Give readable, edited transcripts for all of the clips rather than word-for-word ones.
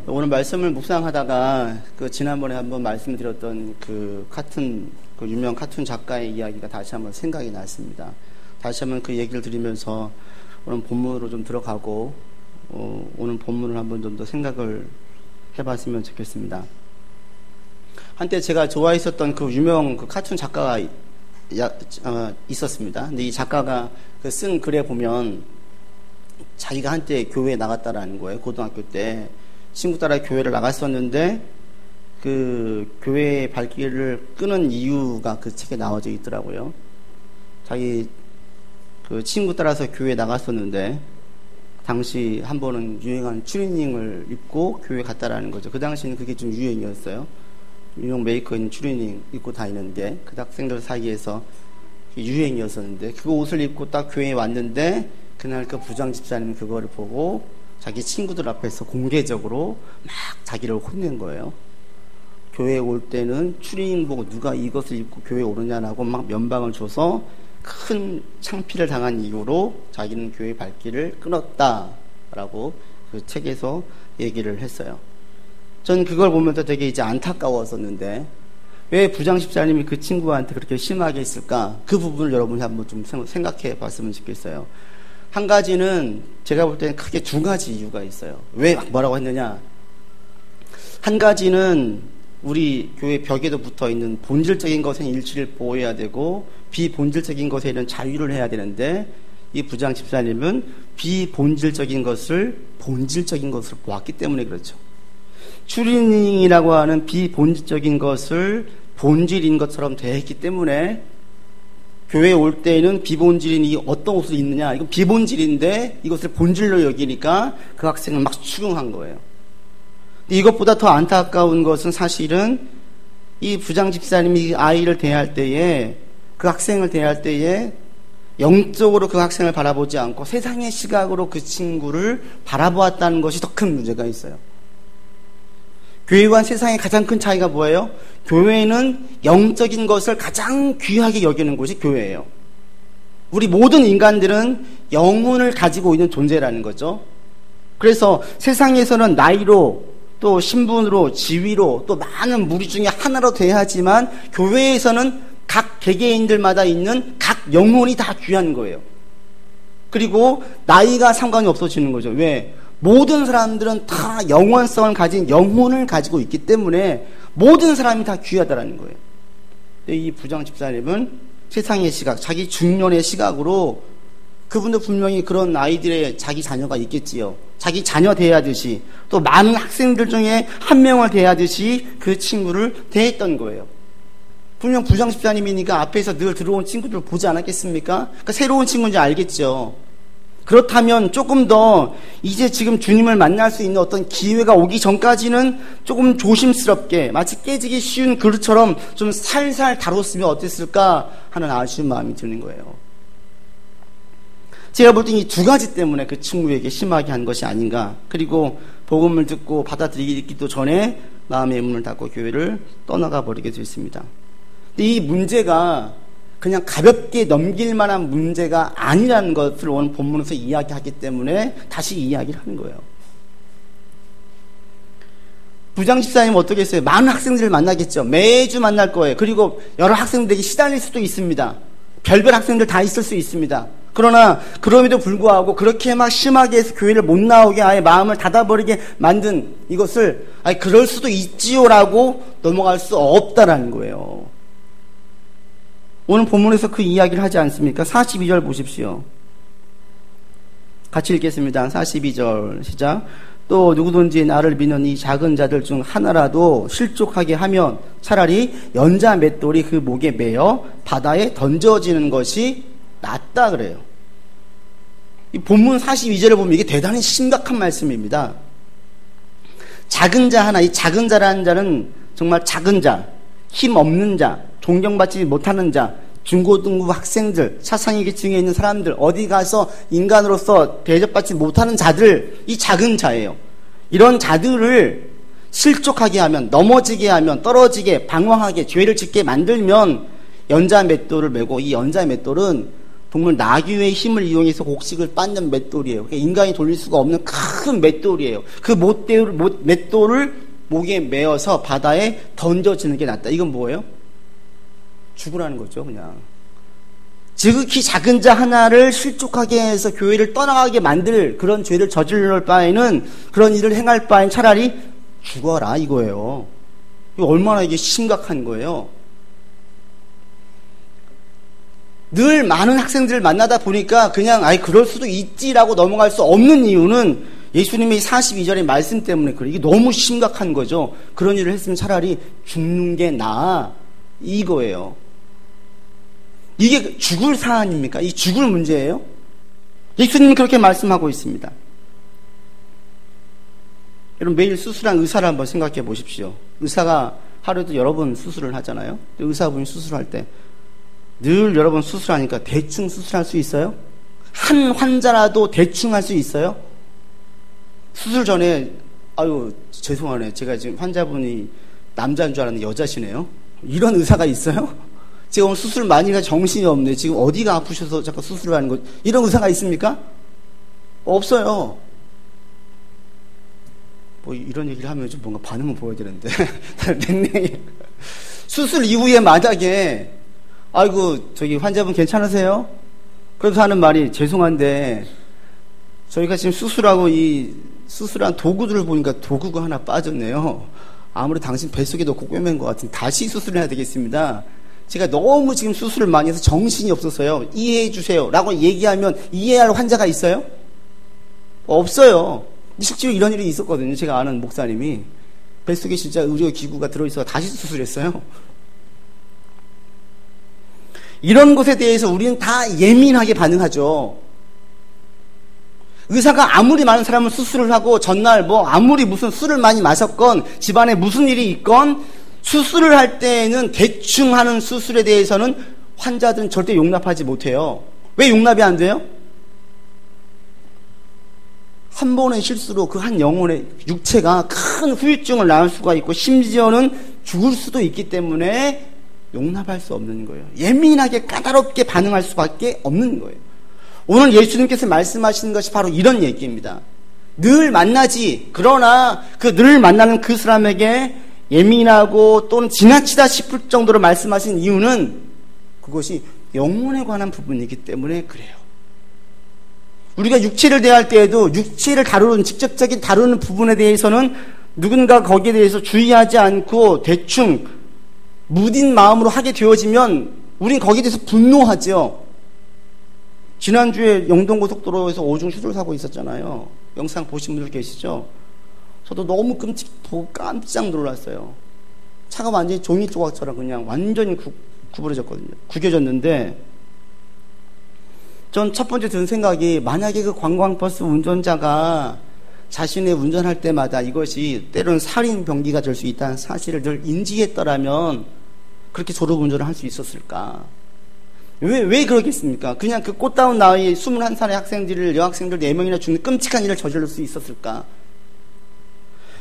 오늘 말씀을 묵상하다가 지난번에 한번 말씀드렸던 유명 카툰 작가의 이야기가 다시 한번 생각이 났습니다. 다시 한번 그 얘기를 드리면서 오늘 본문으로 좀 들어가고 오늘 본문을 한번 좀 더 생각을 해봤으면 좋겠습니다. 한때 제가 좋아했었던 그 유명 카툰 작가가 있었습니다. 근데 이 작가가 쓴 글에 보면 자기가 한때 교회에 나갔다라는 거예요. 고등학교 때 친구 따라 교회를 나갔었는데 그 교회의 발길을 끄는 이유가 그 책에 나와져 있더라고요. 자기 그 친구 따라서 교회에 나갔었는데 당시 한 번은 유행한 추리닝을 입고 교회 갔다라는 거죠. 그 당시에는 그게 좀 유행이었어요. 유명 메이커인 추리닝 입고 다니는 게 그 학생들 사이에서 유행이었었는데 그 옷을 입고 딱 교회에 왔는데 그날 그 부장 집사님이 그거를 보고 자기 친구들 앞에서 공개적으로 막 자기를 혼낸 거예요. 교회에 올 때는 추리닝 보고 누가 이것을 입고 교회에 오느냐라고 막 면박을 줘서 큰 창피를 당한 이유로 자기는 교회 발길을 끊었다라고 그 책에서 얘기를 했어요. 전 그걸 보면서 되게 이제 안타까웠었는데 왜 부장 집사님이 그 친구한테 그렇게 심하게 했을까? 그 부분을 여러분이 한번 좀 생각해 봤으면 좋겠어요. 한 가지는 제가 볼 때는 크게 두 가지 이유가 있어요. 왜 뭐라고 했느냐? 한 가지는 우리 교회 벽에도 붙어 있는 본질적인 것에는 일치를 보호해야 되고 비본질적인 것에는 자유를 해야 되는데 이 부장 집사님은 비본질적인 것을 본질적인 것으로 보았기 때문에 그렇죠. 추리닝이라고 하는 비본질적인 것을 본질인 것처럼 대했기 때문에 교회에 올 때에는 비본질인 이 어떤 옷을 입느냐, 이건 비본질인데 이것을 본질로 여기니까 그 학생을 막 추궁한 거예요. 근데 이것보다 더 안타까운 것은 사실은 이 부장 집사님이 아이를 대할 때에 그 학생을 대할 때에 영적으로 그 학생을 바라보지 않고 세상의 시각으로 그 친구를 바라보았다는 것이 더 큰 문제가 있어요. 교회와 세상의 가장 큰 차이가 뭐예요? 교회는 영적인 것을 가장 귀하게 여기는 곳이 교회예요. 우리 모든 인간들은 영혼을 가지고 있는 존재라는 거죠. 그래서 세상에서는 나이로 또 신분으로 지위로 또 많은 무리 중에 하나로 대하지만 교회에서는 각 개개인들마다 있는 각 영혼이 다 귀한 거예요. 그리고 나이가 상관이 없어지는 거죠. 왜? 모든 사람들은 다 영원성을 가진 영혼을 가지고 있기 때문에 모든 사람이 다 귀하다라는 거예요. 근데 이 부장 집사님은 세상의 시각, 자기 중년의 시각으로 그분도 분명히 그런 아이들의 자기 자녀가 있겠지요. 자기 자녀 대하듯이 또 많은 학생들 중에 한 명을 대하듯이 그 친구를 대했던 거예요. 분명 부장 집사님이니까 앞에서 늘 들어온 친구들 보지 않았겠습니까? 그러니까 새로운 친구인지 알겠죠. 그렇다면 조금 더 이제 지금 주님을 만날 수 있는 어떤 기회가 오기 전까지는 조금 조심스럽게 마치 깨지기 쉬운 그릇처럼 좀 살살 다뤘으면 어땠을까 하는 아쉬운 마음이 드는 거예요. 제가 볼 땐 이 두 가지 때문에 그 친구에게 심하게 한 것이 아닌가. 그리고 복음을 듣고 받아들이기도 전에 마음의 문을 닫고 교회를 떠나가 버리게 됐습니다. 근데 이 문제가 그냥 가볍게 넘길 만한 문제가 아니라는 것을 오늘 본문에서 이야기하기 때문에 다시 이야기를 하는 거예요. 부장 집사님은 어떻게 했어요? 많은 학생들을 만나겠죠. 매주 만날 거예요. 그리고 여러 학생들에게 시달릴 수도 있습니다. 별별 학생들 다 있을 수 있습니다. 그러나 그럼에도 불구하고 그렇게 막 심하게 해서 교회를 못 나오게 아예 마음을 닫아버리게 만든 이것을 그럴 수도 있지요라고 넘어갈 수 없다라는 거예요. 오늘 본문에서 그 이야기를 하지 않습니까? 42절 보십시오. 같이 읽겠습니다. 42절 시작. 또 누구든지 나를 믿는 이 작은 자들 중 하나라도 실족하게 하면 차라리 연자 맷돌이 그 목에 매어 바다에 던져지는 것이 낫다 그래요. 이 본문 42절을 보면 이게 대단히 심각한 말씀입니다. 작은 자 하나, 이 작은 자라는 자는 정말 작은 자, 힘 없는 자, 존경받지 못하는 자, 중고등부 학생들, 사상의 계층에 있는 사람들, 어디 가서 인간으로서 대접받지 못하는 자들, 이 작은 자예요. 이런 자들을 실족하게 하면, 넘어지게 하면, 떨어지게, 방황하게, 죄를 짓게 만들면 연자 맷돌을 메고, 이 연자 맷돌은 동물 나귀의 힘을 이용해서 곡식을 빻는 맷돌이에요. 그러니까 인간이 돌릴 수가 없는 큰 맷돌이에요. 그 맷돌을 목에 메어서 바다에 던져지는 게 낫다. 이건 뭐예요? 죽으라는 거죠, 그냥. 지극히 작은 자 하나를 실족하게 해서 교회를 떠나가게 만들 그런 죄를 저지를 바에는, 그런 일을 행할 바엔 차라리 죽어라 이거예요. 이거 얼마나 이게 심각한 거예요. 늘 많은 학생들을 만나다 보니까 그냥 그럴 수도 있지라고 넘어갈 수 없는 이유는 예수님의 42절의 말씀 때문에 그래. 이게 너무 심각한 거죠. 그런 일을 했으면 차라리 죽는 게 나아 이거예요. 이게 죽을 사안입니까? 이 죽을 문제예요? 예수님은 그렇게 말씀하고 있습니다. 여러분, 매일 수술한 의사를 한번 생각해 보십시오. 의사가 하루에도 여러 번 수술을 하잖아요. 의사분이 수술할 때 늘 여러 번 수술하니까 대충 수술할 수 있어요? 한 환자라도 대충 할 수 있어요? 수술 전에 죄송하네, 제가 지금 환자분이 남자인 줄 알았는데 여자시네요. 이런 의사가 있어요? 제가 오늘 수술 많이 해서 정신이 없네. 지금 어디가 아프셔서 잠깐 수술을 하는 거. 이런 의사가 있습니까? 없어요. 뭐 이런 얘기를 하면 좀 뭔가 반응을 보여야 되는데. 수술 이후에 만약에 저기 환자분 괜찮으세요? 그래서 하는 말이, 죄송한데 저희가 지금 수술하고 이 수술한 도구들을 보니까 도구가 하나 빠졌네요. 아무래도 당신 뱃속에 넣고 꿰맨 것 같은데 다시 수술을 해야 되겠습니다. 제가 너무 지금 수술을 많이 해서 정신이 없어서요. 이해해 주세요 라고 얘기하면 이해할 환자가 있어요? 없어요. 실제로 이런 일이 있었거든요. 제가 아는 목사님이 뱃속에 진짜 의료기구가 들어있어서 다시 수술했어요. 이런 것에 대해서 우리는 다 예민하게 반응하죠. 의사가 아무리 많은 사람을 수술을 하고 전날 아무리 무슨 술을 많이 마셨건 집안에 무슨 일이 있건 수술을 할 때에는 대충 하는 수술에 대해서는 환자들은 절대 용납하지 못해요. 왜 용납이 안 돼요? 한 번의 실수로 그 한 영혼의 육체가 큰 후유증을 낳을 수가 있고 심지어는 죽을 수도 있기 때문에 용납할 수 없는 거예요. 예민하게 까다롭게 반응할 수밖에 없는 거예요. 오늘 예수님께서 말씀하시는 것이 바로 이런 얘기입니다. 늘 만나지, 그러나 그 늘 만나는 그 사람에게 예민하고 또는 지나치다 싶을 정도로 말씀하신 이유는 그것이 영혼에 관한 부분이기 때문에 그래요. 우리가 육체를 대할 때에도 육체를 다루는, 직접적인 다루는 부분에 대해서는 누군가 거기에 대해서 주의하지 않고 대충 무딘 마음으로 하게 되어지면 우린 거기에 대해서 분노하죠. 지난주에 영동고속도로에서 오중 슈를 사고 있었잖아요. 영상 보신 분들 계시죠? 저도 너무 보고 깜짝 놀랐어요. 차가 완전히 종이 조각처럼 그냥 완전히 구부러졌거든요. 구겨졌는데 전 첫 번째 든 생각이, 만약에 그 관광버스 운전자가 자신의 운전할 때마다 이것이 때로는 살인 병기가 될 수 있다는 사실을 늘 인지했더라면 그렇게 졸음운전을 할 수 있었을까? 왜 그러겠습니까? 그냥 그 꽃다운 나이 21살의 여학생들 4명이나 죽는 끔찍한 일을 저지를 수 있었을까?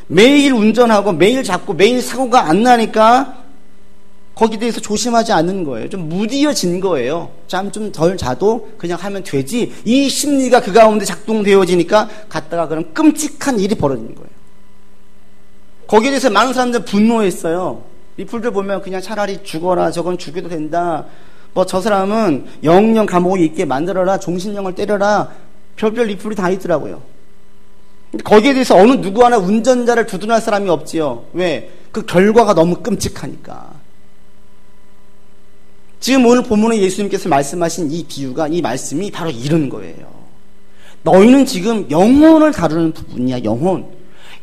매일 운전하고 매일 잡고 매일 사고가 안 나니까 거기에 대해서 조심하지 않는 거예요. 좀 무디어진 거예요. 잠 좀 덜 자도 그냥 하면 되지. 이 심리가 그 가운데 작동되어지니까 갔다가 그런 끔찍한 일이 벌어지는 거예요. 거기에 대해서 많은 사람들은 분노했어요. 리플들 보면 그냥 차라리 죽어라, 저건 죽여도 된다, 저 사람은 영영 감옥에 있게 만들어라, 종신형을 때려라, 별별 리플이 다 있더라고요. 거기에 대해서 어느 누구 하나 운전자를 두둔할 사람이 없지요. 왜? 그 결과가 너무 끔찍하니까. 지금 오늘 본문에 예수님께서 말씀하신 이 비유가, 이 말씀이 바로 이런 거예요. 너희는 지금 영혼을 다루는 부분이야.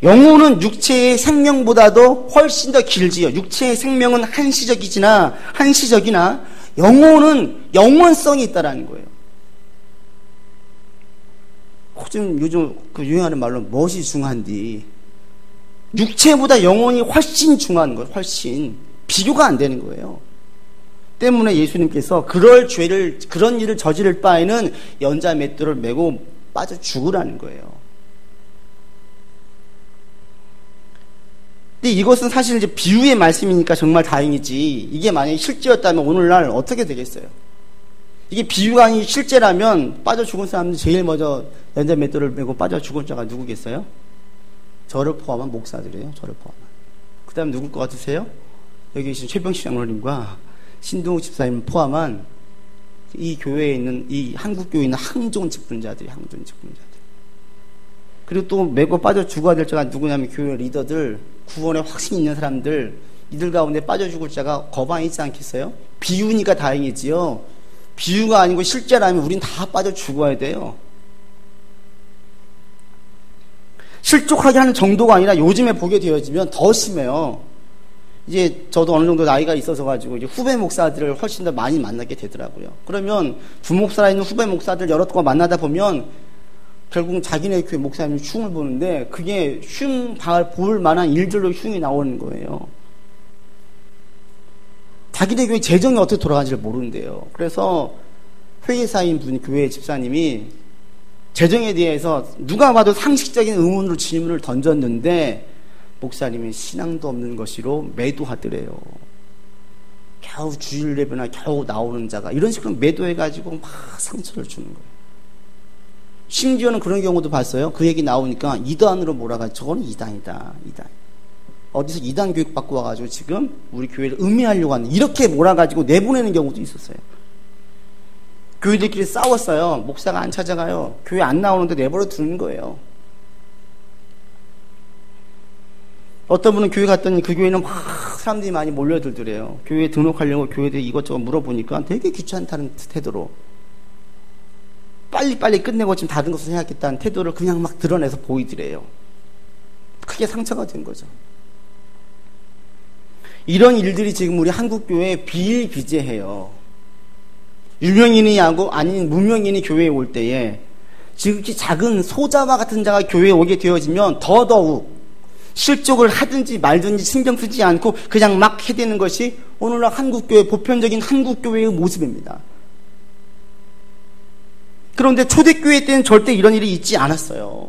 영혼은 육체의 생명보다도 훨씬 더 길지요. 육체의 생명은 한시적이나 영혼은 영원성이 있다라는 거예요. 요즘 그 유행하는 말로 무엇이 중요한디? 육체보다 영혼이 훨씬 중요한 거예요. 훨씬. 비교가 안 되는 거예요. 때문에 예수님께서 그런 일을 저지를 바에는 연자 맷돌을 메고 빠져 죽으라는 거예요. 근데 이것은 사실 이제 비유의 말씀이니까 정말 다행이지, 이게 만약에 실제였다면 오늘날 어떻게 되겠어요? 이게 비유가 아니 실제라면 빠져 죽은 사람들 제일 먼저 연자 맷돌을 메고 빠져 죽은 자가 누구겠어요? 저를 포함한 목사들이에요. 저를 포함한. 그 다음 누굴 것 같으세요? 여기 계신 최병식 장로님과 신동욱 집사님 포함한 이 교회에 있는, 이 한국교회에 있는 항존 직분자들이, 항존 직분자들. 그리고 또 메고 빠져 죽어야 될 자가 누구냐면 교회 리더들, 구원에 확신이 있는 사람들, 이들 가운데 빠져 죽을 자가 거방이 있지 않겠어요? 비유니까 다행이지요. 비유가 아니고 실제라면 우린 다 빠져 죽어야 돼요. 실족하게 하는 정도가 아니라 요즘에 보게 되어지면 더 심해요. 이제 저도 어느 정도 나이가 있어서 가지고 이제 후배 목사들을 훨씬 더 많이 만나게 되더라고요. 그러면 부목사라 있는 후배 목사들 여러 동안 만나다 보면 결국은 자기네 교회 목사님 흉을 보는데 그게 흉 볼 만한 일들로 흉이 나오는 거예요. 자기네 교회 재정이 어떻게 돌아가는지를 모르는데요. 그래서 회계사인 분, 교회 집사님이 재정에 대해서 누가 봐도 상식적인 의문으로 질문을 던졌는데 목사님이 신앙도 없는 것이로 매도하더래요. 겨우 주일 예배나 겨우 나오는 자가 이런 식으로 매도해가지고 막 상처를 주는 거예요. 심지어는 그런 경우도 봤어요. 그 얘기 나오니까 이단으로 몰아가지고 저거는 이단이다. 이단. 어디서 이단 교육 받고 와가지고 지금 우리 교회를 음해하려고 하는 이렇게 몰아가지고 내보내는 경우도 있었어요. 교회들끼리 싸웠어요. 목사가 안 찾아가요. 교회 안 나오는데 내버려 두는 거예요. 어떤 분은 교회 갔더니 그 교회는 막 사람들이 많이 몰려들더래요. 교회에 등록하려고 교회에 이것저것 물어보니까 되게 귀찮다는 태도로 빨리빨리 끝내고 지금 다른 것을 해야겠다는 태도를 그냥 막 드러내서 보이더래요. 크게 상처가 된 거죠. 이런 일들이 지금 우리 한국교회에 비일비재해요. 유명인이하고 아닌 무명인이 교회에 올 때에 지극히 작은 소자와 같은 자가 교회에 오게 되어지면 더더욱 실족을 하든지 말든지 신경 쓰지 않고 그냥 막 해대는 것이 오늘날 한국교회, 보편적인 한국교회의 모습입니다. 그런데 초대교회 때는 절대 이런 일이 있지 않았어요.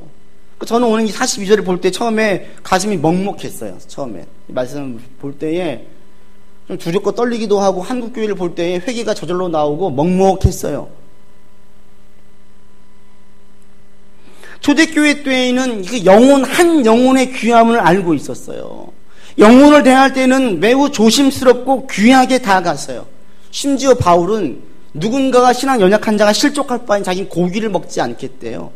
저는 오늘 이 42절을 볼 때 처음에 가슴이 먹먹했어요. 처음에 말씀을 볼 때에 좀 두렵고 떨리기도 하고 한국교회를 볼 때에 회개가 저절로 나오고 먹먹했어요. 초대교회 때에는 한 영혼의 귀함을 알고 있었어요. 영혼을 대할 때는 매우 조심스럽고 귀하게 다가갔어요. 심지어 바울은 누군가가 신앙 연약한 자가 실족할 바엔 자기는 고기를 먹지 않겠대요.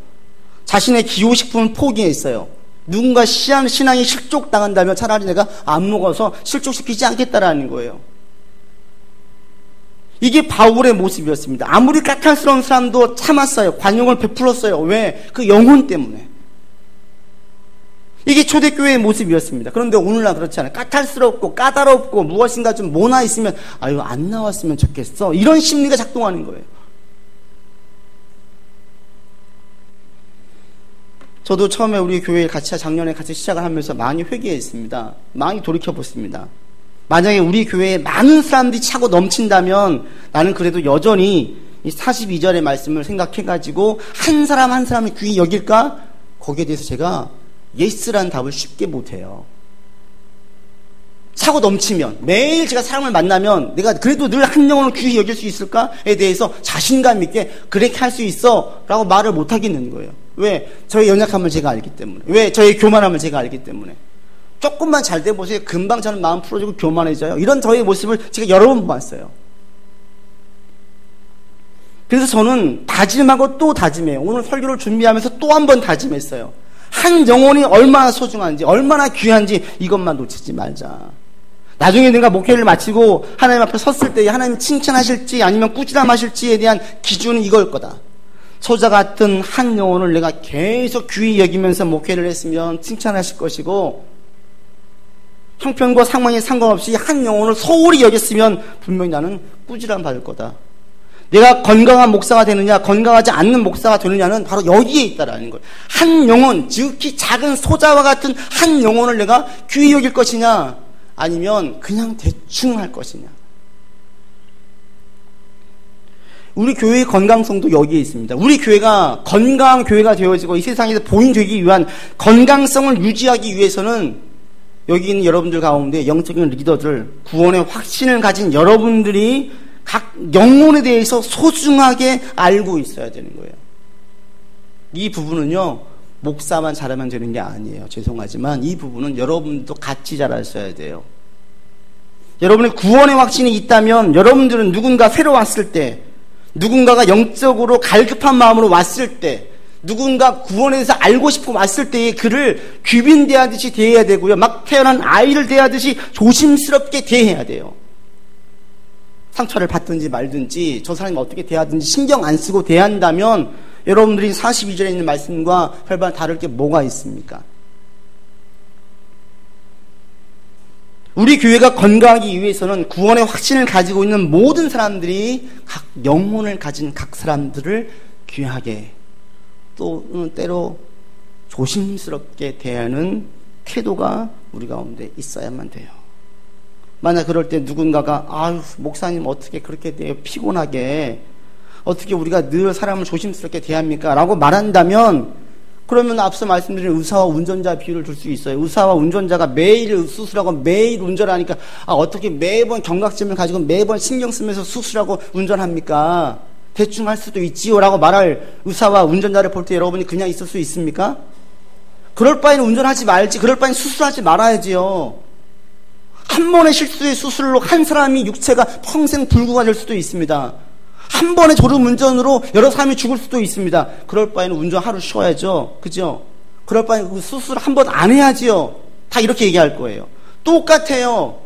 자신의 기호식품을 포기했어요. 누군가 신앙이 실족당한다면 차라리 내가 안 먹어서 실족시키지 않겠다라는 거예요. 이게 바울의 모습이었습니다. 아무리 까탈스러운 사람도 참았어요. 관용을 베풀었어요. 왜? 그 영혼 때문에. 이게 초대교회의 모습이었습니다. 그런데 오늘날 그렇지 않아요. 까탈스럽고 까다롭고 무엇인가 좀 모나 있으면 아유 안 나왔으면 좋겠어. 이런 심리가 작동하는 거예요. 저도 처음에 우리 교회에 작년에 같이 시작을 하면서 많이 회개했습니다. 많이 돌이켜봤습니다. 만약에 우리 교회에 많은 사람들이 차고 넘친다면 나는 그래도 여전히 이 42절의 말씀을 생각해가지고 한 사람 한 사람을 귀히 여길까? 거기에 대해서 제가 예스라는 답을 쉽게 못해요. 차고 넘치면 매일 제가 사람을 만나면 내가 그래도 늘 한 영혼을 귀히 여길 수 있을까에 대해서 자신감 있게 그렇게 할 수 있어 라고 말을 못하겠는 거예요. 왜? 저의 연약함을 제가 알기 때문에. 왜? 저의 교만함을 제가 알기 때문에. 조금만 잘 돼보세요. 금방 저는 마음 풀어지고 교만해져요. 이런 저의 모습을 제가 여러 번 봤어요. 그래서 저는 다짐하고 또 다짐해요. 오늘 설교를 준비하면서 또 한 번 다짐했어요. 한 영혼이 얼마나 소중한지, 얼마나 귀한지 이것만 놓치지 말자. 나중에 내가 목회를 마치고 하나님 앞에 섰을 때 하나님 칭찬하실지 아니면 꾸지람하실지에 대한 기준은 이걸 거다. 소자 같은 한 영혼을 내가 계속 귀히 여기면서 목회를 했으면 칭찬하실 것이고, 형편과 상황에 상관없이 한 영혼을 소홀히 여겼으면 분명히 나는 꾸지람 받을 거다. 내가 건강한 목사가 되느냐 건강하지 않는 목사가 되느냐는 바로 여기에 있다라는 거예요. 한 영혼, 지극히 작은 소자와 같은 한 영혼을 내가 귀히 여길 것이냐 아니면 그냥 대충 할 것이냐. 우리 교회의 건강성도 여기에 있습니다. 우리 교회가 건강한 교회가 되어지고 이 세상에서 보인되기 위한 건강성을 유지하기 위해서는 여기 있는 여러분들 가운데 영적인 리더들, 구원의 확신을 가진 여러분들이 각 영혼에 대해서 소중하게 알고 있어야 되는 거예요. 이 부분은요, 목사만 잘하면 되는 게 아니에요. 죄송하지만 이 부분은 여러분도 같이 잘 하셔야 돼요. 여러분의 구원의 확신이 있다면 여러분들은 누군가 새로 왔을 때, 누군가가 영적으로 갈급한 마음으로 왔을 때, 누군가 구원에 대해서 알고 싶어 왔을 때에 그를 귀빈 대하듯이 대해야 되고요. 막 태어난 아이를 대하듯이 조심스럽게 대해야 돼요. 상처를 받든지 말든지 저 사람이 어떻게 대하든지 신경 안 쓰고 대한다면 여러분들이 42절에 있는 말씀과 별반 다를 게 뭐가 있습니까? 우리 교회가 건강하기 위해서는 구원의 확신을 가지고 있는 모든 사람들이 각 영혼을 가진 각 사람들을 귀하게 또 때로 조심스럽게 대하는 태도가 우리 가운데 있어야만 돼요. 만약 그럴 때 누군가가 아유 목사님 어떻게 그렇게 돼요? 피곤하게 어떻게 우리가 늘 사람을 조심스럽게 대합니까? 라고 말한다면 그러면 앞서 말씀드린 의사와 운전자 비유를 들 수 있어요. 의사와 운전자가 매일 수술하고 매일 운전하니까 어떻게 매번 경각심을 가지고 매번 신경 쓰면서 수술하고 운전합니까? 대충 할 수도 있지요 라고 말할 의사와 운전자를 볼 때 여러분이 그냥 있을 수 있습니까? 그럴 바에는 운전하지 말지, 그럴 바에는 수술하지 말아야지요. 한 번의 실수의 수술로 한 사람이 육체가 평생 불구가 될 수도 있습니다. 한 번의 졸음운전으로 여러 사람이 죽을 수도 있습니다. 그럴 바에는 운전 하루 쉬어야죠. 그죠? 그럴 바에는 그 수술 한 번 안 해야지요. 다 이렇게 얘기할 거예요. 똑같아요.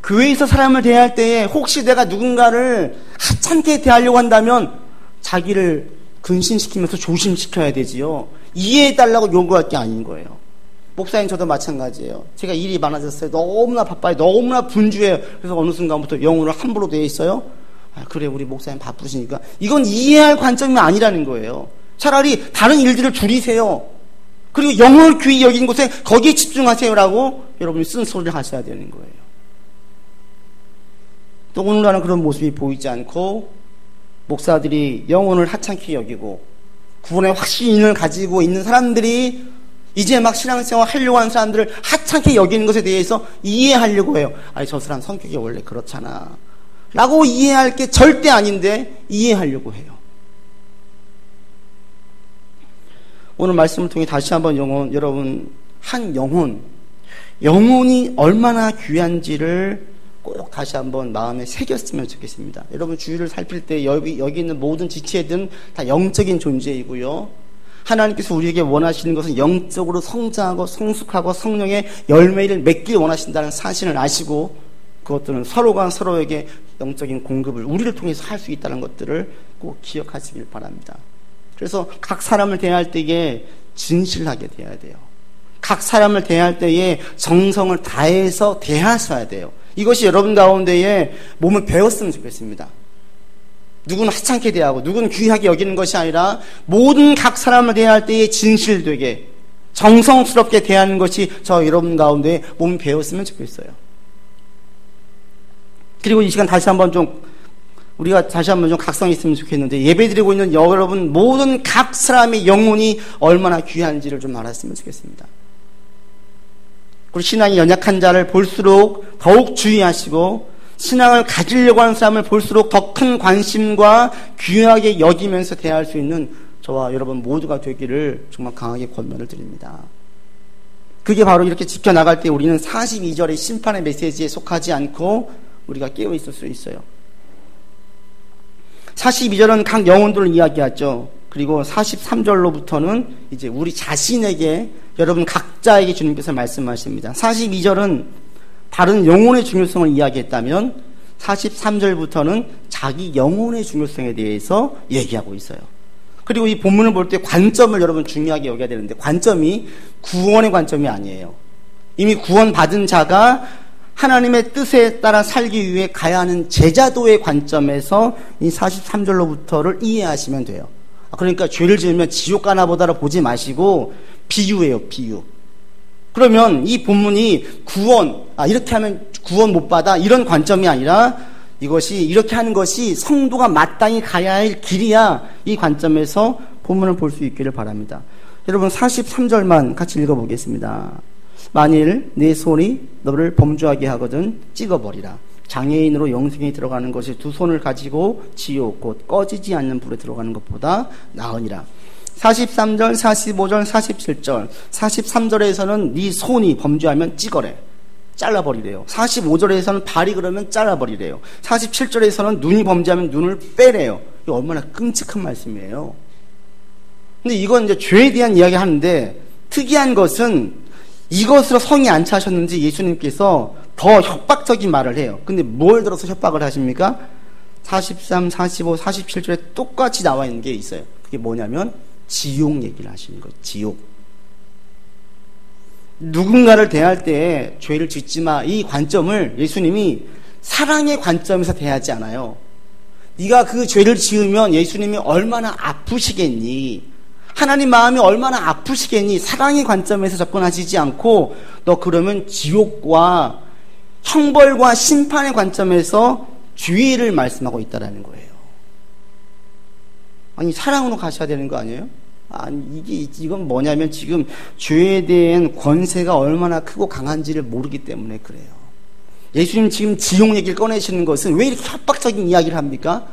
교회에서 사람을 대할 때에 혹시 내가 누군가를 하찮게 대하려고 한다면 자기를 근신시키면서 조심시켜야 되지요. 이해해달라고 요구할 게 아닌 거예요. 목사님 저도 마찬가지예요. 제가 일이 많아졌어요. 너무나 바빠요. 너무나 분주해요. 그래서 어느 순간부터 영혼을 함부로 돼 있어요. 그래 우리 목사님 바쁘시니까. 이건 이해할 관점이 아니라는 거예요. 차라리 다른 일들을 줄이세요. 그리고 영혼을 귀히 여긴 곳에 거기에 집중하세요라고 여러분이 쓴소리를 하셔야 되는 거예요. 또 오늘날은 그런 모습이 보이지 않고 목사들이 영혼을 하찮게 여기고 구원의 확신을 가지고 있는 사람들이 이제 막 신앙생활 하려고 하는 사람들을 하찮게 여기는 것에 대해서 이해하려고 해요. 아니 저 사람 성격이 원래 그렇잖아 라고 이해할 게 절대 아닌데 이해하려고 해요. 오늘 말씀을 통해 다시 한번 여러분 한 영혼이 얼마나 귀한지를 꼭 다시 한번 마음에 새겼으면 좋겠습니다. 여러분 주위를 살필 때 여기 있는 모든 지체들은 다 영적인 존재이고요. 하나님께서 우리에게 원하시는 것은 영적으로 성장하고 성숙하고 성령의 열매를 맺길 원하신다는 사실을 아시고 그것들은 서로가 서로에게 영적인 공급을 우리를 통해서 할 수 있다는 것들을 꼭 기억하시길 바랍니다. 그래서 각 사람을 대할 때에 진실하게 대해야 돼요. 각 사람을 대할 때에 정성을 다해서 대하셔야 돼요. 이것이 여러분 가운데에 몸을 배웠으면 좋겠습니다. 누구는 하찮게 대하고 누구는 귀하게 여기는 것이 아니라 모든 각 사람을 대할 때에 진실되게 정성스럽게 대하는 것이 저 여러분 가운데 몸을 배웠으면 좋겠어요. 그리고 이 시간 다시 한번 우리가 다시 한번 좀 각성이 있으면 좋겠는데 예배드리고 있는 여러분 모든 각 사람의 영혼이 얼마나 귀한지를 좀 알았으면 좋겠습니다. 그리고 신앙이 연약한 자를 볼수록 더욱 주의하시고 신앙을 가지려고 하는 사람을 볼수록 더 큰 관심과 귀하게 여기면서 대할 수 있는 저와 여러분 모두가 되기를 정말 강하게 권면을 드립니다. 그게 바로 이렇게 지켜나갈 때 우리는 42절의 심판의 메시지에 속하지 않고 우리가 깨어 있을 수 있어요. 42절은 각 영혼들을 이야기하죠. 그리고 43절로부터는 이제 우리 자신에게 여러분 각자에게 주님께서 말씀하십니다. 42절은 다른 영혼의 중요성을 이야기했다면 43절부터는 자기 영혼의 중요성에 대해서 얘기하고 있어요. 그리고 이 본문을 볼 때 관점을 여러분 중요하게 여겨야 되는데 관점이 구원의 관점이 아니에요. 이미 구원받은 자가 하나님의 뜻에 따라 살기 위해 가야 하는 제자도의 관점에서 이 43절로부터를 이해하시면 돼요. 그러니까 죄를 지으면 지옥 가나 보다를 보지 마시고 비유예요, 비유. 그러면 이 본문이 이렇게 하면 구원 못 받아 이런 관점이 아니라 이것이 이렇게 하는 것이 성도가 마땅히 가야 할 길이야 이 관점에서 본문을 볼 수 있기를 바랍니다. 여러분 43절만 같이 읽어보겠습니다. 만일 내 손이 너를 범죄하게 하거든 찍어버리라. 장애인으로 영생에 들어가는 것이 두 손을 가지고 지옥 곧 꺼지지 않는 불에 들어가는 것보다 나으니라. 43절, 45절, 47절. 43절에서는 네 손이 범죄하면 찍어래. 잘라버리래요. 45절에서는 발이 그러면 잘라버리래요. 47절에서는 눈이 범죄하면 눈을 빼래요. 이거 얼마나 끔찍한 말씀이에요. 근데 이건 이제 죄에 대한 이야기 하는데, 특이한 것은 이것으로 성이 안 차셨는지 예수님께서 더 협박적인 말을 해요. 근데 뭘 들어서 협박을 하십니까? 43, 45, 47절에 똑같이 나와 있는 게 있어요. 그게 뭐냐면 지옥 얘기를 하시는 거예요. 지옥. 누군가를 대할 때 죄를 짓지 마, 이 관점을 예수님이 사랑의 관점에서 대하지 않아요. 네가 그 죄를 지으면 예수님이 얼마나 아프시겠니? 하나님 마음이 얼마나 아프시겠니? 사랑의 관점에서 접근하시지 않고 너 그러면 지옥과 형벌과 심판의 관점에서 주의를 말씀하고 있다라는 거예요. 아니 사랑으로 가셔야 되는 거 아니에요? 아니 이건 뭐냐면 지금 죄에 대한 권세가 얼마나 크고 강한지를 모르기 때문에 그래요. 예수님 지금 지옥 얘기를 꺼내시는 것은 왜 이렇게 협박적인 이야기를 합니까?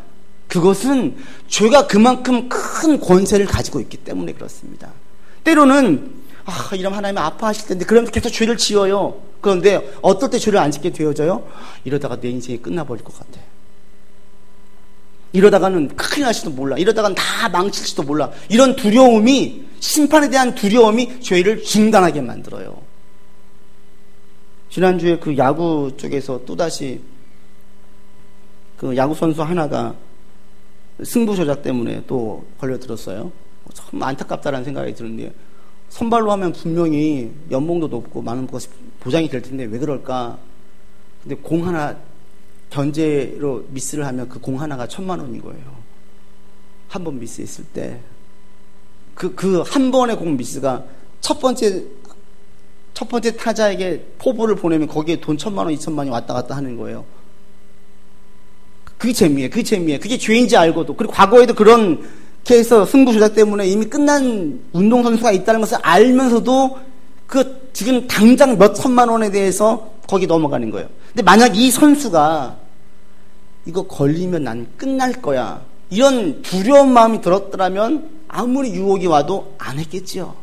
그것은 죄가 그만큼 큰 권세를 가지고 있기 때문에 그렇습니다. 때로는 이러면 하나님 아파하실 텐데 그러면서 계속 죄를 지어요. 그런데 어떨 때 죄를 안 짓게 되어져요? 이러다가 내 인생이 끝나버릴 것 같아. 이러다가는 큰일 날지도 몰라. 이러다가는 다 망칠지도 몰라. 이런 두려움이, 심판에 대한 두려움이 죄를 중단하게 만들어요. 지난주에 그 야구 쪽에서 또다시 그 야구 선수 하나가 승부 조작 때문에 또 걸려들었어요. 참 안타깝다라는 생각이 드는데, 선발로 하면 분명히 연봉도 높고 많은 것이 보장이 될 텐데 왜 그럴까? 근데 공 하나 견제로 미스를 하면 그 공 하나가 1,000만 원인 거예요. 한 번 미스했을 때 그 한 번의 공 미스가 첫 번째 타자에게 포부를 보내면 거기에 돈 1,000만 원, 2,000만 원이 왔다 갔다 하는 거예요. 그게 재미예요. 그게 죄인지 알고도. 그리고 과거에도 그런 케이스 승부 조작 때문에 이미 끝난 운동선수가 있다는 것을 알면서도 그 지금 당장 몇 천만 원에 대해서 거기 넘어가는 거예요. 근데 만약 이 선수가 이거 걸리면 난 끝날 거야, 이런 두려운 마음이 들었더라면 아무리 유혹이 와도 안 했겠지요.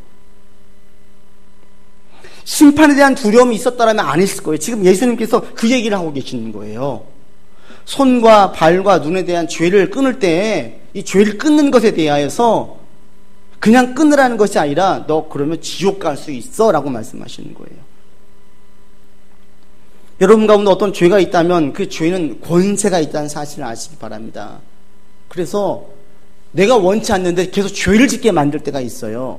심판에 대한 두려움이 있었더라면 안 했을 거예요. 지금 예수님께서 그 얘기를 하고 계시는 거예요. 손과 발과 눈에 대한 죄를 끊을 때 이 죄를 끊는 것에 대하여서 그냥 끊으라는 것이 아니라 너 그러면 지옥 갈 수 있어 라고 말씀하시는 거예요. 여러분 가운데 어떤 죄가 있다면 그 죄는 권세가 있다는 사실을 아시기 바랍니다. 그래서 내가 원치 않는데 계속 죄를 짓게 만들 때가 있어요.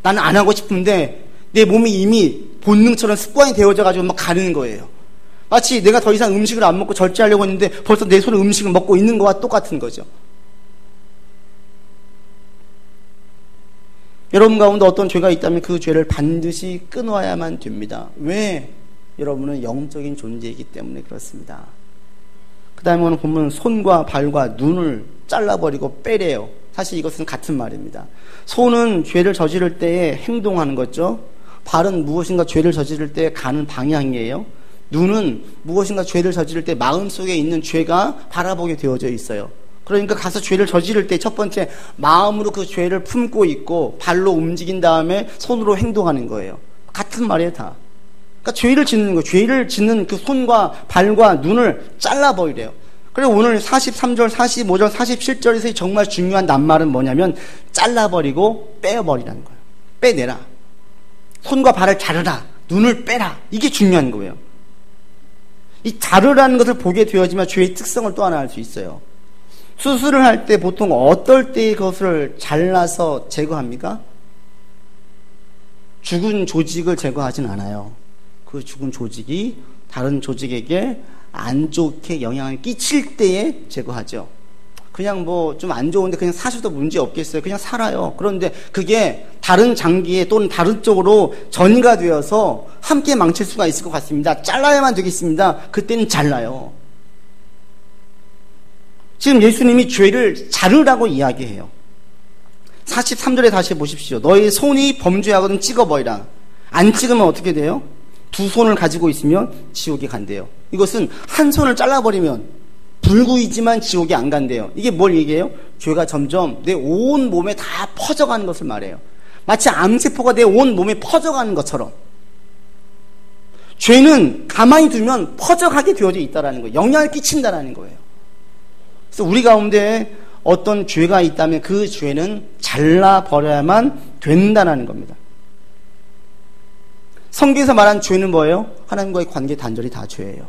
나는 안 하고 싶은데 내 몸이 이미 본능처럼 습관이 되어져가지고 막 가는 거예요. 마치 내가 더 이상 음식을 안 먹고 절제하려고 했는데 벌써 내 손에 음식을 먹고 있는 거와 똑같은 거죠. 여러분 가운데 어떤 죄가 있다면 그 죄를 반드시 끊어야만 됩니다. 왜? 여러분은 영적인 존재이기 때문에 그렇습니다. 그 다음에 오늘 보면 손과 발과 눈을 잘라버리고 빼래요. 사실 이것은 같은 말입니다. 손은 죄를 저지를 때에 행동하는 거죠. 발은 무엇인가 죄를 저지를 때 가는 방향이에요. 눈은 무엇인가 죄를 저지를 때 마음속에 있는 죄가 바라보게 되어져 있어요. 그러니까 가서 죄를 저지를 때 첫 번째 마음으로 그 죄를 품고 있고 발로 움직인 다음에 손으로 행동하는 거예요. 같은 말이에요 다. 그러니까 죄를 짓는 거예요. 죄를 짓는 그 손과 발과 눈을 잘라버리래요. 그리고 오늘 43절, 45절, 47절에서 정말 중요한 낱말은 뭐냐면 잘라버리고 빼버리라는 거예요. 빼내라. 손과 발을 자르라. 눈을 빼라. 이게 중요한 거예요. 이 자르라는 것을 보게 되어지면 죄의 특성을 또 하나 알 수 있어요. 수술을 할 때 보통 어떨 때 그것을 잘라서 제거합니까? 죽은 조직을 제거하진 않아요. 그 죽은 조직이 다른 조직에게 안 좋게 영향을 끼칠 때에 제거하죠. 그냥 뭐 좀 안 좋은데 그냥 사셔도 문제 없겠어요. 그냥 살아요. 그런데 그게 다른 장기에 또는 다른 쪽으로 전이가 되어서 함께 망칠 수가 있을 것 같습니다. 잘라야만 되겠습니다. 그때는 잘라요. 지금 예수님이 죄를 자르라고 이야기해요. 43절에 다시 보십시오. 너희 손이 범죄하거든 찍어버리라. 안 찍으면 어떻게 돼요? 두 손을 가지고 있으면 지옥에 간대요. 이것은 한 손을 잘라버리면 불구이지만 지옥에 안 간대요. 이게 뭘 얘기해요? 죄가 점점 내 온 몸에 다 퍼져가는 것을 말해요. 마치 암세포가 내 온 몸에 퍼져가는 것처럼 죄는 가만히 두면 퍼져가게 되어져 있다는 거예요. 영향을 끼친다는 거예요. 그래서 우리 가운데 어떤 죄가 있다면 그 죄는 잘라버려야만 된다는 겁니다. 성경에서 말한 죄는 뭐예요? 하나님과의 관계 단절이 다 죄예요.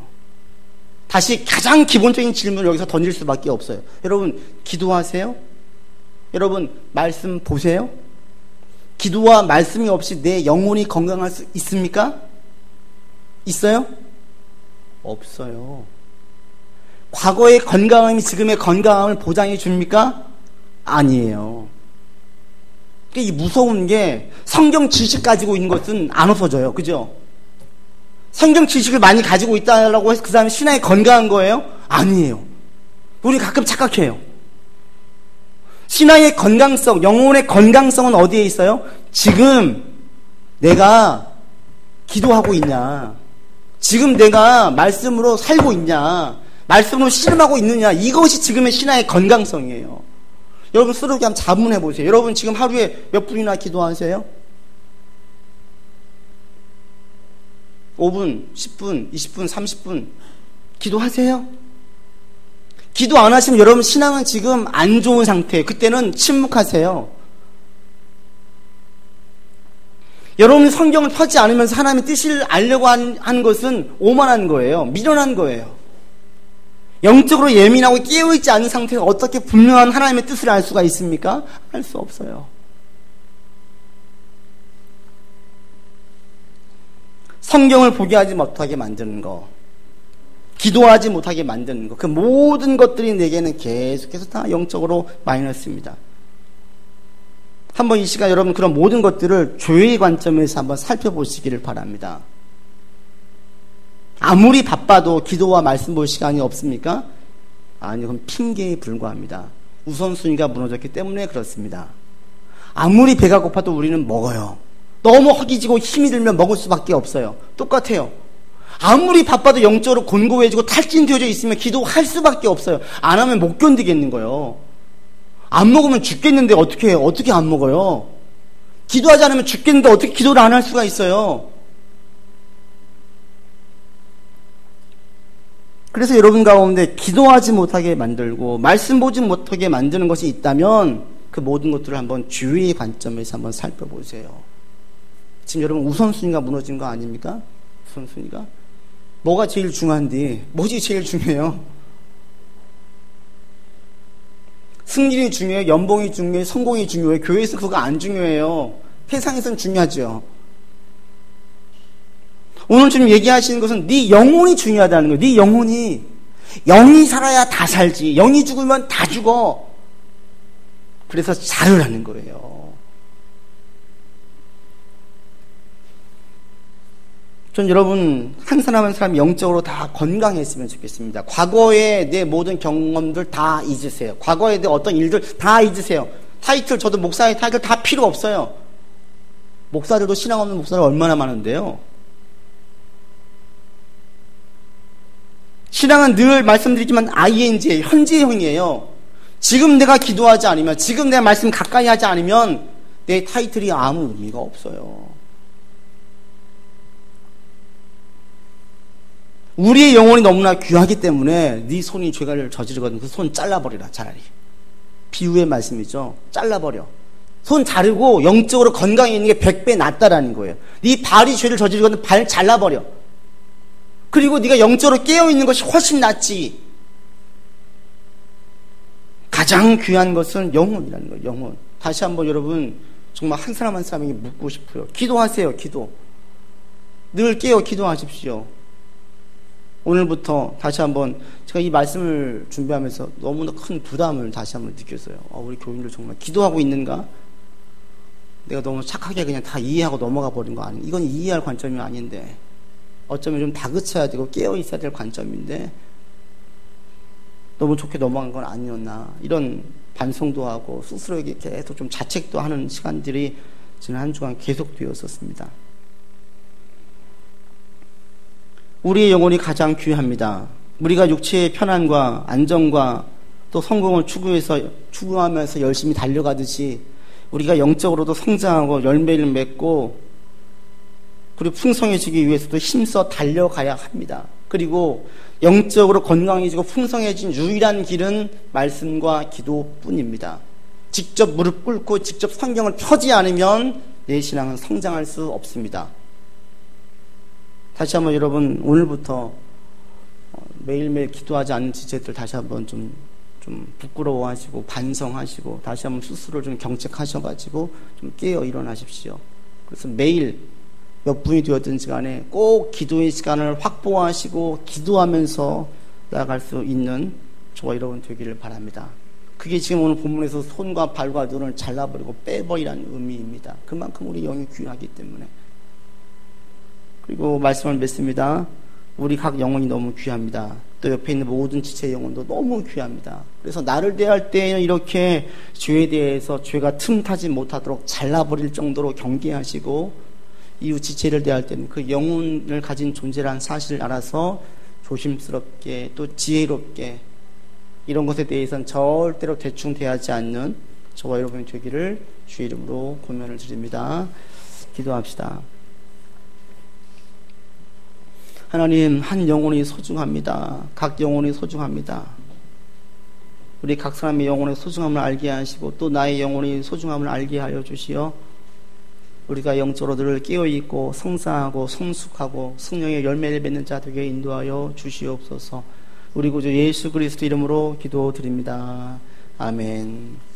다시 가장 기본적인 질문을 여기서 던질 수밖에 없어요. 여러분 기도하세요? 여러분 말씀 보세요? 기도와 말씀이 없이 내 영혼이 건강할 수 있습니까? 있어요? 없어요. 과거의 건강함이 지금의 건강함을 보장해 줍니까? 아니에요. 이 무서운 게 성경 지식 가지고 있는 것은 안 없어져요. 그죠? 성경 지식을 많이 가지고 있다고 해서 그 사람이 신앙이 건강한 거예요? 아니에요. 우리 가끔 착각해요. 신앙의 건강성, 영혼의 건강성은 어디에 있어요? 지금 내가 기도하고 있냐? 지금 내가 말씀으로 살고 있냐? 말씀으로 씨름하고 있느냐? 이것이 지금의 신앙의 건강성이에요. 여러분 스스로 한번 자문해 보세요. 여러분 지금 하루에 몇 분이나 기도하세요? 5분, 10분, 20분, 30분 기도하세요? 기도 안 하시면 여러분 신앙은 지금 안 좋은 상태예요. 그때는 침묵하세요. 여러분이 성경을 펴지 않으면서 하나님의 뜻을 알려고 한 것은 오만한 거예요. 미련한 거예요. 영적으로 예민하고 깨어있지 않은 상태에서 어떻게 분명한 하나님의 뜻을 알 수가 있습니까? 알 수 없어요. 성경을 보게 하지 못하게 만드는 거, 기도하지 못하게 만드는 거, 그 모든 것들이 내게는 계속해서 다 영적으로 마이너스입니다. 한번 이 시간 여러분 그런 모든 것들을 죄의 관점에서 한번 살펴보시기를 바랍니다. 아무리 바빠도 기도와 말씀 볼 시간이 없습니까? 아니요, 그럼 핑계에 불과합니다. 우선순위가 무너졌기 때문에 그렇습니다. 아무리 배가 고파도 우리는 먹어요. 너무 허기지고 힘이 들면 먹을 수밖에 없어요. 똑같아요. 아무리 바빠도 영적으로 곤고해지고 탈진되어져 있으면 기도할 수밖에 없어요. 안 하면 못 견디겠는 거예요. 안 먹으면 죽겠는데 어떻게 해요? 어떻게 안 먹어요? 기도하지 않으면 죽겠는데 어떻게 기도를 안 할 수가 있어요? 그래서 여러분 가운데 기도하지 못하게 만들고 말씀 보지 못하게 만드는 것이 있다면 그 모든 것들을 한번 주의의 관점에서 한번 살펴보세요. 지금 여러분 우선순위가 무너진 거 아닙니까? 우선순위가? 뭐가 제일 중요한데? 뭐지 제일 중요해요? 승진이 중요해요? 연봉이 중요해요? 성공이 중요해요? 교회에서 그거 안 중요해요. 세상에서는 중요하죠. 오늘 지금 얘기하시는 것은 네 영혼이 중요하다는 거예요. 네 영혼이. 영이 살아야 다 살지. 영이 죽으면 다 죽어. 그래서 자르라는 거예요. 전 여러분 한 사람 한 사람 영적으로 다 건강했으면 좋겠습니다. 과거의 내 모든 경험들 다 잊으세요. 과거에 내 어떤 일들 다 잊으세요. 타이틀, 저도 목사의 타이틀 다 필요 없어요. 목사들도 신앙 없는 목사들 얼마나 많은데요. 신앙은 늘 말씀드리지만 ING, 현재형이에요. 지금 내가 기도하지 않으면, 지금 내가 말씀 가까이 하지 않으면 내 타이틀이 아무 의미가 없어요. 우리의 영혼이 너무나 귀하기 때문에 네 손이 죄를 저지르거든 그 손 잘라버리라. 차라리 비유의 말씀이죠. 잘라버려. 손 자르고 영적으로 건강해 있는 게 100배 낫다라는 거예요. 네 발이 죄를 저지르거든 발 잘라버려. 그리고 네가 영적으로 깨어있는 것이 훨씬 낫지. 가장 귀한 것은 영혼이라는 거예요. 영혼. 다시 한번 여러분 정말 한 사람 한 사람에게 묻고 싶어요. 기도하세요. 기도. 늘 깨어 기도하십시오. 오늘부터 다시 한번 제가 이 말씀을 준비하면서 너무나 큰 부담을 다시 한번 느꼈어요. 우리 교인들 정말 기도하고 있는가? 내가 너무 착하게 그냥 다 이해하고 넘어가 버린 거 아니에요. 이건 이해할 관점이 아닌데 어쩌면 좀 다그쳐야 되고 깨어 있어야 될 관점인데 너무 좋게 넘어간 건 아니었나 이런 반성도 하고 스스로에게 계속 좀 자책도 하는 시간들이 지난 한 주간 계속되었었습니다. 우리의 영혼이 가장 귀합니다. 우리가 육체의 편안과 안정과 또 성공을 추구하면서 열심히 달려가듯이 우리가 영적으로도 성장하고 열매를 맺고 그리고 풍성해지기 위해서도 힘써 달려가야 합니다. 그리고 영적으로 건강해지고 풍성해진 유일한 길은 말씀과 기도뿐입니다. 직접 무릎 꿇고 직접 성경을 펴지 않으면 내 신앙은 성장할 수 없습니다. 다시 한번 여러분, 오늘부터 매일매일 기도하지 않는 지체들 다시 한번 좀 부끄러워하시고 반성하시고 다시 한번 스스로 좀 경책하셔가지고 좀 깨어 일어나십시오. 그래서 매일 몇 분이 되었든지 간에 꼭 기도의 시간을 확보하시고 기도하면서 나아갈 수 있는 저와 여러분 되기를 바랍니다. 그게 지금 오늘 본문에서 손과 발과 눈을 잘라버리고 빼버리라는 의미입니다. 그만큼 우리 영이 귀하기 때문에. 그리고 말씀을 맺습니다. 우리 각 영혼이 너무 귀합니다. 또 옆에 있는 모든 지체의 영혼도 너무 귀합니다. 그래서 나를 대할 때에는 이렇게 죄에 대해서 죄가 틈타지 못하도록 잘라버릴 정도로 경계하시고 이웃 지체를 대할 때는 그 영혼을 가진 존재라는 사실을 알아서 조심스럽게 또 지혜롭게 이런 것에 대해서는 절대로 대충 대하지 않는 저와 여러분이 되기를 주의 이름으로 권면을 드립니다. 기도합시다. 하나님, 한 영혼이 소중합니다. 각 영혼이 소중합니다. 우리 각 사람의 영혼의 소중함을 알게 하시고 또 나의 영혼의 소중함을 알게 하여 주시어 우리가 영적으로 늘 깨어있고 성장하고 성숙하고 성령의 열매를 맺는 자 되게 인도하여 주시옵소서. 우리 구주 예수 그리스도 이름으로 기도드립니다. 아멘.